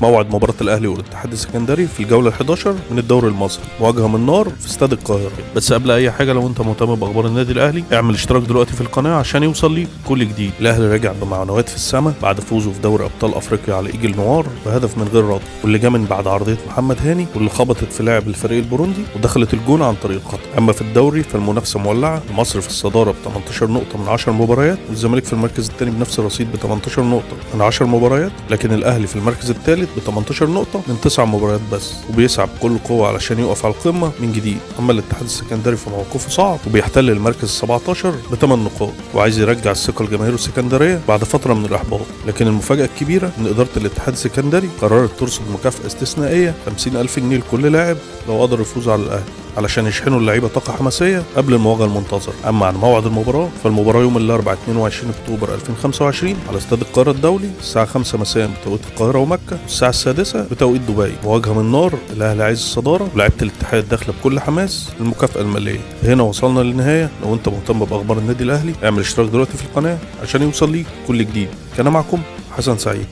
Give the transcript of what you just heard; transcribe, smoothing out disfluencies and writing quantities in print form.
موعد مباراة الأهلي والاتحاد السكندري في الجولة ال11 من الدوري المصري، مواجهة من نار في استاد القاهرة. بس قبل أي حاجة، لو أنت مهتم بأخبار النادي الأهلي اعمل اشتراك دلوقتي في القناة عشان يوصل ليك كل جديد. الأهلي راجع بمعنويات في السماء بعد فوزه في دوري أبطال أفريقيا على إيجل نوار بهدف من غير رد، واللي جه من بعد عرضية محمد هاني واللي خبطت في لاعب الفريق البوروندي ودخلت الجون عن طريق الخطأ. أما في الدوري فالمنافسة مولعة، مصر في الصدارة ب 18 نقطة من 10 مباريات، والزمالك في المركز الثاني بنفس الرصيد ب 18 نقطة من 10 مباريات، لكن الأهلي في المركز الثالث ب 18 نقطة من 9 مباريات بس، وبيسعى بكل قوة علشان يقف على القمة من جديد. أما الاتحاد السكندري في موقفه صعب وبيحتل المركز 17 ب8 نقاط، وعايز يرجع الثقة لجماهيره السكندرية بعد فترة من الإحباط. لكن المفاجأة الكبيرة إن إدارة الاتحاد السكندري قررت ترصد مكافأة استثنائية 50,000 جنيه لكل لاعب لو قدر يفوز على الأهلي، علشان يشحنوا اللعيبه طاقه حماسيه قبل المواجهه المنتظره. اما عن موعد المباراه فالمباراه يوم الاربعاء 22 اكتوبر 2025 على استاد القاهره الدولي الساعه 5 مساء بتوقيت القاهره ومكه، والساعه 6 بتوقيت دبي. مواجهه من نار، الاهلي عايز الصداره ولاعيبه الاتحاد داخله بكل حماس المكافاه الماليه. هنا وصلنا للنهايه. لو انت مهتم باخبار النادي الاهلي اعمل اشتراك دلوقتي في القناه عشان يوصل ليك كل جديد. كان معكم حسن سعيد.